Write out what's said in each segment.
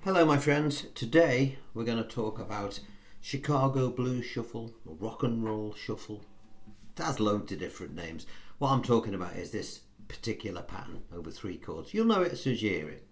Hello my friends, today we're going to talk about Chicago Blues Shuffle, or Rock and Roll Shuffle. It has loads of different names. What I'm talking about is this particular pattern over 3 chords. You'll know it as soon as you hear it.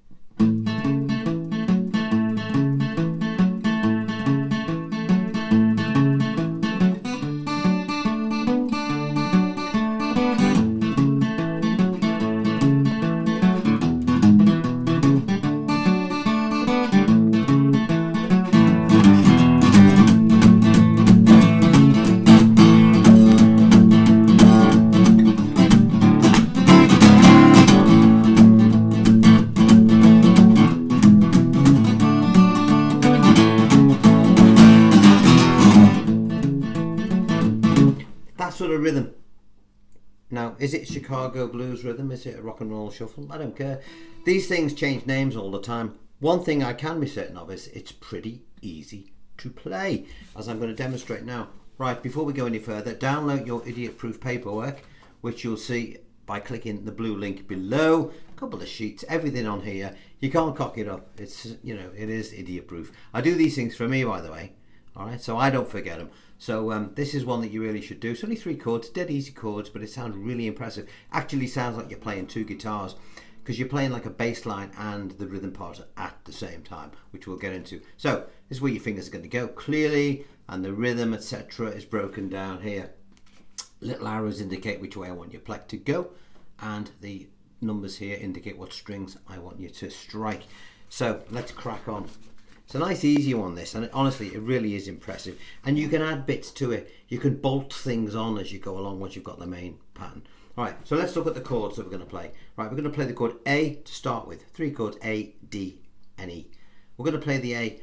That sort of rhythm. Now, is it Chicago blues rhythm? Is it a rock and roll shuffle? I don't care. These things change names all the time. One thing I can be certain of is it's pretty easy to play, as I'm going to demonstrate now. Right, before we go any further, download your idiot-proof paperwork, which you'll see by clicking the blue link below. A couple of sheets, everything on here. You can't cock it up. It's, it is idiot-proof. I do these things for me, by the way. All right, so I don't forget them. So this is one that you really should do. It's only 3 chords, dead easy chords, but it sounds really impressive. Actually sounds like you're playing 2 guitars, because you're playing like a bass line and the rhythm part at the same time, which we'll get into. So this is where your fingers are going to go clearly, and the rhythm, etc., is broken down here. Little arrows indicate which way I want your pluck to go, and the numbers here indicate what strings I want you to strike. So let's crack on. It's a nice easy one, this, and honestly it really is impressive, and you can add bits to it. You can bolt things on as you go along once you've got the main pattern. Alright, so let's look at the chords that we're going to play. Right, we're going to play the chord A to start with. 3 chords, A, D and E. We're going to play the A.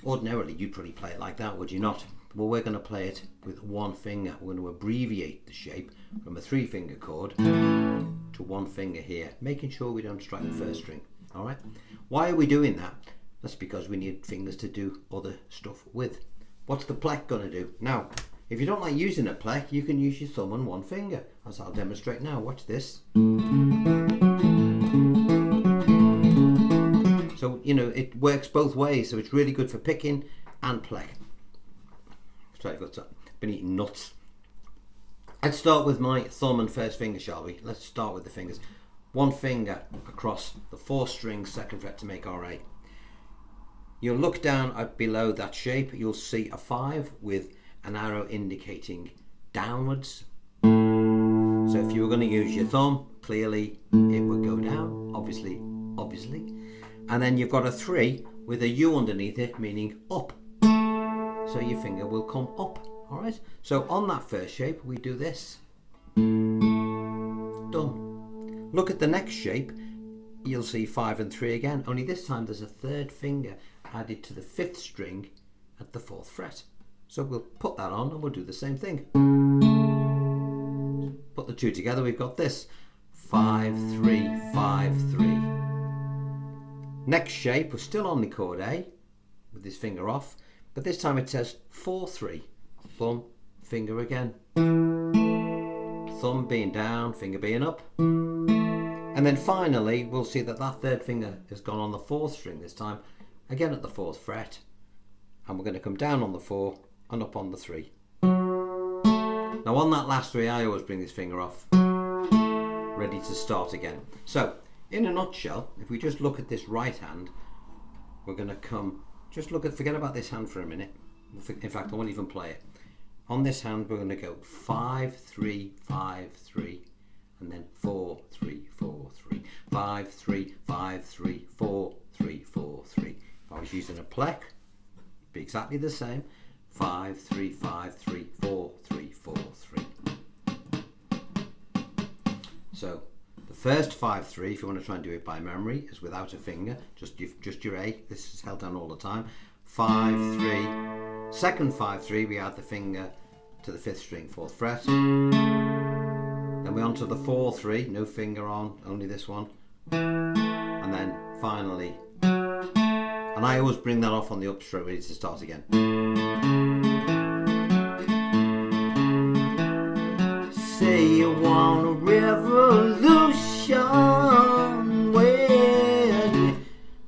Ordinarily you'd probably play it like that, would you not? Well, we're going to play it with 1 finger. We're going to abbreviate the shape from a 3-finger chord to 1 finger here, making sure we don't strike the first string. Alright, why are we doing that? That's because we need fingers to do other stuff with. What's the pleck going to do? Now, if you don't like using a pleck, you can use your thumb and 1 finger, as I'll demonstrate now. Watch this. So, it works both ways, so it's really good for picking and pleck. Sorry, I've been eating nuts. Let's start with my thumb and first finger, shall we? Let's start with the fingers. 1 finger across the 4th string, 2nd fret to make our A. You'll look down at below that shape, you'll see a 5 with an arrow indicating downwards. So if you were going to use your thumb, clearly it would go down, obviously. And then you've got a 3 with a U underneath it, meaning up. So your finger will come up, alright? So on that first shape, we do this. Done. Look at the next shape, you'll see 5 and 3 again, only this time there's a 3rd finger added to the 5th string at the 4th fret. So we'll put that on and we'll do the same thing. Put the 2 together, we've got this. 5, 3, 5, 3. Next shape, we're still on the chord A, with this finger off, but this time it says 4, 3. Thumb, finger again. Thumb being down, finger being up. And then finally, we'll see that that 3rd finger has gone on the 4th string this time, again at the 4th fret, and we're going to come down on the 4 and up on the 3. Now on that last 3, I always bring this finger off, ready to start again. So in a nutshell, if we just look at this right hand, we're going to forget about this hand for a minute. In fact, I won't even play it. On this hand, we're going to go 5, 3, 5, 3, and then 4, 3, 4, 3, 5, 3, 5, 3, 4, 3, 4, 3. If I was using a pleck, it'd be exactly the same. 5, 3, 5, 3, 4, 3, 4, 3. So the first 5, 3, if you want to try and do it by memory, is without a finger, just your A. This is held down all the time. 5, 3. Second 5, 3, we add the finger to the 5th string, 4th fret. Then we're on to the 4, 3, no finger on, only this one. And then finally, and I always bring that off on the upstroke, ready to start again. Say you want a revolution, well,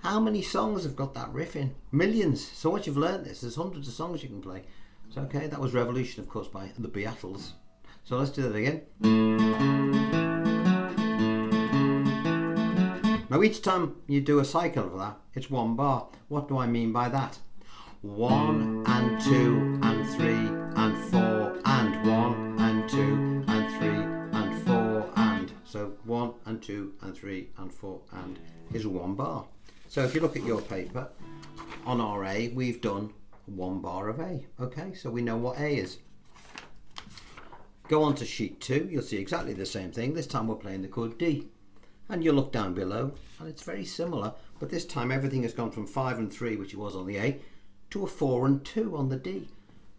how many songs have got that riff in? Millions. So once you've learned this, there's hundreds of songs you can play. So okay, that was Revolution, of course, by the Beatles. So let's do that again. Now each time you do a cycle of that, it's one bar. What do I mean by that? 1 and 2 and 3 and 4 and 1 and 2 and 3 and 4 and. So 1 and 2 and 3 and 4 and is one bar. So if you look at your paper, on our A, we've done one bar of A. Okay, so we know what A is. Go on to sheet 2, you'll see exactly the same thing. This time we're playing the chord D. And you look down below, and it's very similar, but this time everything has gone from 5 and 3, which it was on the A, to a 4 and 2 on the D.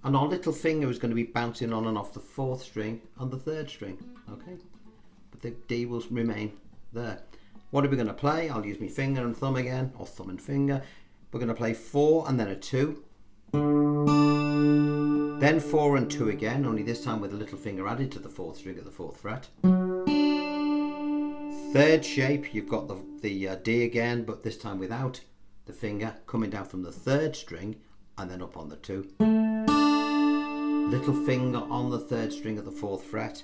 And our little finger is going to be bouncing on and off the 4th string and the 3rd string. Okay, but the D will remain there. What are we going to play? I'll use my finger and thumb again, or thumb and finger. We're going to play 4 and then a 2. Then 4 and 2 again, only this time with the little finger added to the 4th string at the 4th fret. 3rd shape, you've got the D again, but this time without the finger, coming down from the 3rd string and then up on the 2. Little finger on the 3rd string at the 4th fret.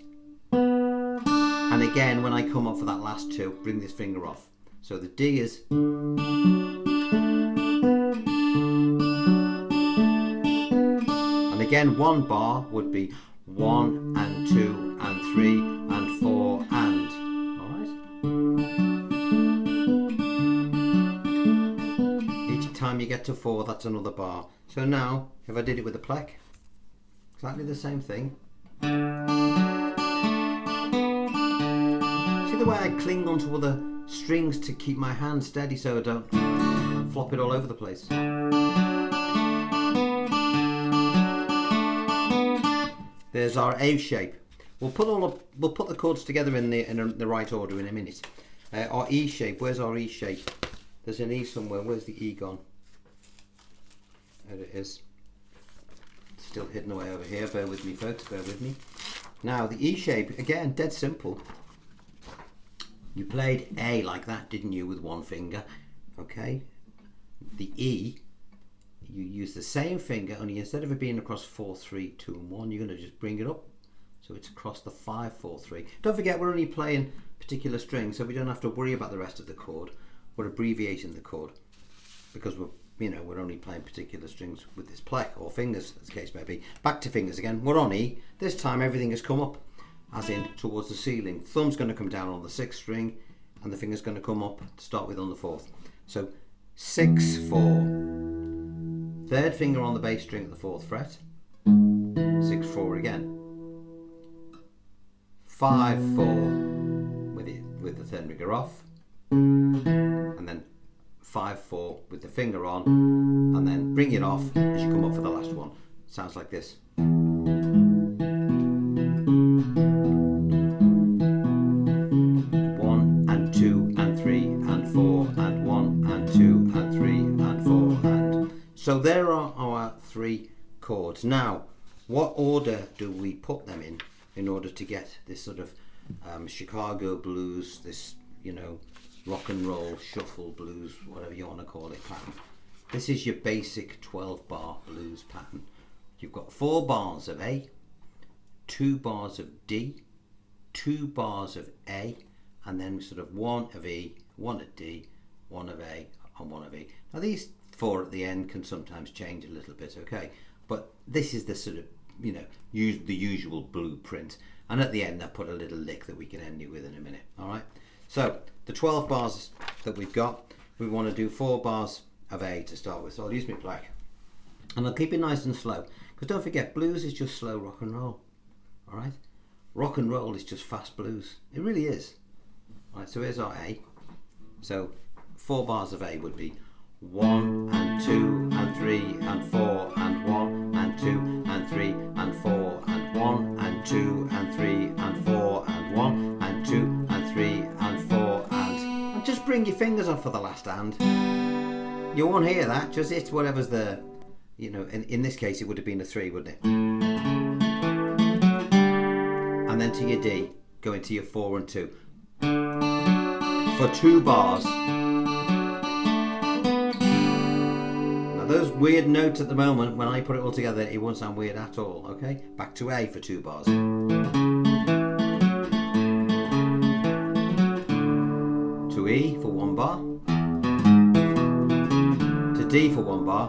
And again, when I come up for that last 2, bring this finger off. So the D is. And again, one bar would be 1 and 2 and 3 and 4 and. Time you get to 4, that's another bar. So now if I did it with a plec, exactly the same thing. See the way I cling onto other strings to keep my hand steady so I don't flop it all over the place. There's our A shape. We'll put the chords together in the right order in a minute. Our E shape, where's our E shape? There's an E somewhere. Where's the E gone? There it is. It's still hidden away over here. Bear with me, folks. Bear with me. Now, the E shape, again, dead simple. You played A like that, didn't you, with one finger? Okay. The E, you use the same finger, only instead of it being across 4, 3, 2, and 1, you're going to just bring it up. So it's across the 5, 4, 3. Don't forget, we're only playing particular strings, so we don't have to worry about the rest of the chord. We're abbreviating the chord because we're only playing particular strings with this plec or fingers, as the case may be. Back to fingers again. We're on E. This time everything has come up, as in towards the ceiling. Thumb's going to come down on the 6th string, and the finger's going to come up to start with on the 4th. So 6, 4. 3rd finger on the bass string at the 4th fret. 6, 4 again. 5, 4 with the 3rd finger off. And then 5, 4 with the finger on, and then bring it off as you come up for the last one. Sounds like this. 1 and 2 and 3 and 4 and 1 and 2 and 3 and 4 and. So there are our 3 chords. Now, what order do we put them in order to get this sort of Chicago blues, this, rock and roll, shuffle, blues, whatever you want to call it, pattern? This is your basic 12-bar blues pattern. You've got 4 bars of A, 2 bars of D, 2 bars of A, and then sort of 1 of E, 1 of D, 1 of A, and 1 of E. Now these 4 at the end can sometimes change a little bit, okay? But this is the sort of, the usual blueprint. And at the end, I put a little lick that we can end you with in a minute, all right? So the 12 bars that we've got, we want to do 4 bars of A to start with. So I'll use my plec. And I'll keep it nice and slow. Because don't forget, blues is just slow rock and roll, all right? Rock and roll is just fast blues. It really is. All right, so here's our A. So 4 bars of A would be 1 and 2 and 3 and 4 and 1 and 2 and 3 and 4 and 1 and 2 and 3 and 4 and 1 and 2 and 3 and 4 and just bring your fingers off for the last and. You won't hear that, just it's whatever's there. In this case it would have been a 3, wouldn't it? And then to your D, go into your 4 and 2. For 2 bars. Now those weird notes at the moment, when I put it all together, it won't sound weird at all, okay? Back to A for 2 bars. To E for 1 bar. To D for 1 bar.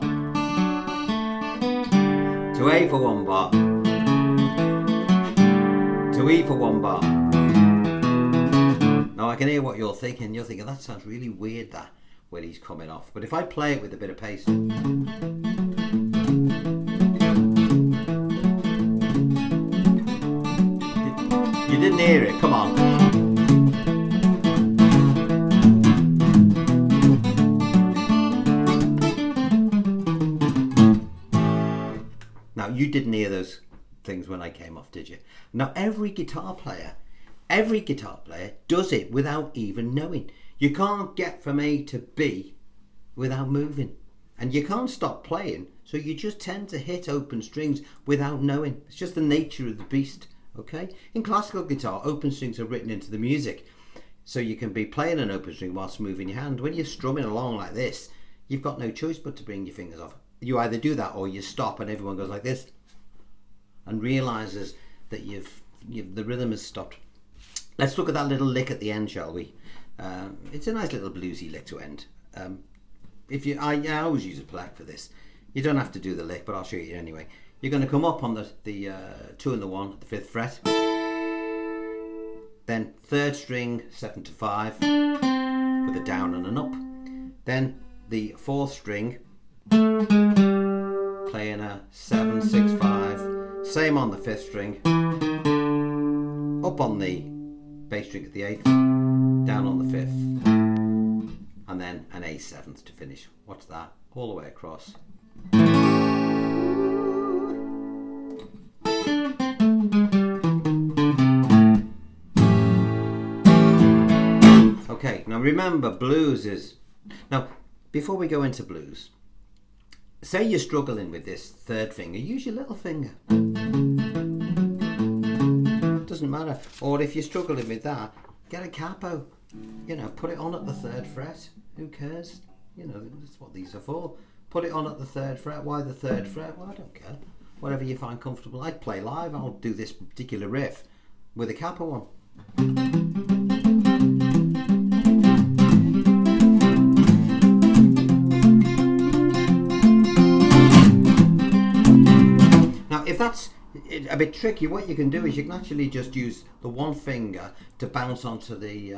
To A for 1 bar. To E for 1 bar. Now I can hear what you're thinking. You're thinking, that sounds really weird, that, when he's coming off. But if I play it with a bit of pace. You didn't hear it, come on. Now you didn't hear those things when I came off, did you? Now every guitar player does it without even knowing. You can't get from A to B without moving, and you can't stop playing, so you just tend to hit open strings without knowing. It's just the nature of the beast, okay? In classical guitar, open strings are written into the music, so you can be playing an open string whilst moving your hand. When you're strumming along like this, you've got no choice but to bring your fingers off. You either do that or you stop and everyone goes like this and realizes that the rhythm has stopped. Let's look at that little lick at the end, shall we? It's a nice little bluesy lick to end. I always use a pluck for this. You don't have to do the lick, but I'll show you anyway. You're going to come up on the 2 and the 1 at the 5th fret, then 3rd string 7 to 5 with a down and an up, then the 4th string playing a 7 6 5, same on the 5th string, up on the bass string at the 8th, down on the 5th, and then an A7th to finish. What's that? All the way across. Okay, now remember, blues is... Now, before we go into blues, say you're struggling with this 3rd finger, use your little finger. Doesn't matter. Or if you're struggling with that, get a capo. You know, put it on at the 3rd fret. Who cares? You know, that's what these are for. Put it on at the 3rd fret. Why the 3rd fret? Well, I don't care. Whatever you find comfortable. I play live. I'll do this particular riff with a capo on. Now, if that's a bit tricky, what you can do is you can actually just use the one finger to bounce onto the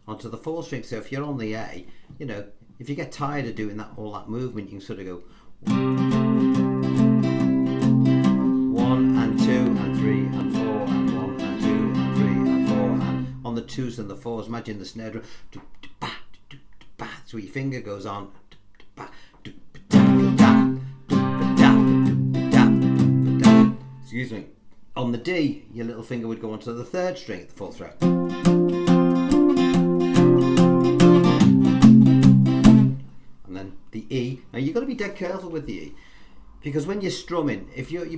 4th string. So if you're on the A, you know, if you get tired of doing all that movement, you can sort of go 1 and 2 and 3 and 4 and 1 and 2 and 3 and 4, and on the 2s and the 4s, imagine the snare drum. So your finger goes on. Excuse me. On the D, your little finger would go onto the 3rd string at the 4th fret. And then the E. Now you've got to be dead careful with the E, because when you're strumming,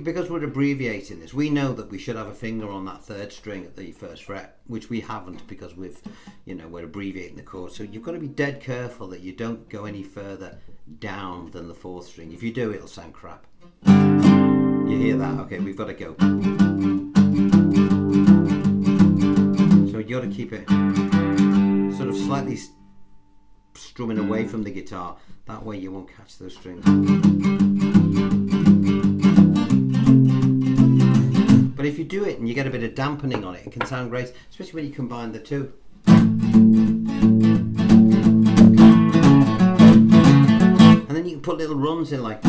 because we're abbreviating this, we know that we should have a finger on that 3rd string at the 1st fret, which we haven't because we're abbreviating the chord. So you've got to be dead careful that you don't go any further down than the 4th string. If you do, it'll sound crap. You hear that? Okay, we've got to go. So you got to keep it sort of slightly strumming away from the guitar. That way you won't catch those strings. But if you do it and you get a bit of dampening on it, it can sound great, especially when you combine the two. And then you can put little runs in like...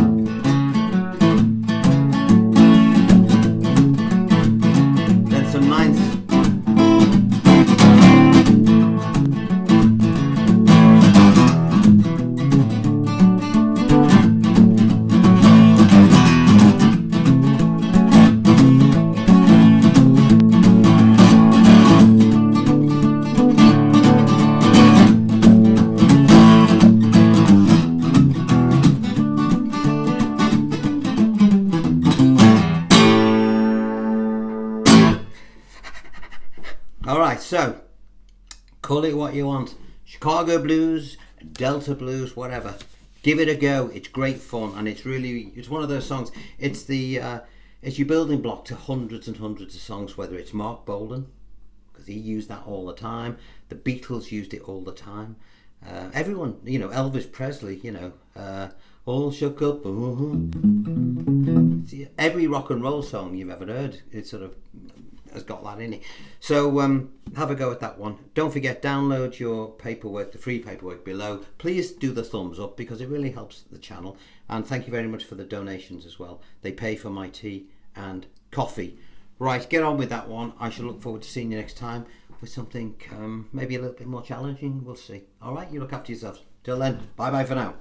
some lines. Alright, so call it what you want. Chicago blues, Delta blues, whatever. Give it a go. It's great fun, and it's one of those songs. It's it's your building block to hundreds and hundreds of songs. Whether it's Mark Bolan, because he used that all the time. The Beatles used it all the time. Everyone, Elvis Presley, all shook up. Every rock and roll song you've ever heard, it sort of has got that in it. So have a go at that one. Don't forget, download your paperwork, the free paperwork below. Please do the thumbs up because it really helps the channel. And thank you very much for the donations as well. They pay for my tea and coffee. Right, get on with that one. I shall look forward to seeing you next time with something maybe a little bit more challenging. We'll see. All right, you look after yourselves. Till then, bye bye for now.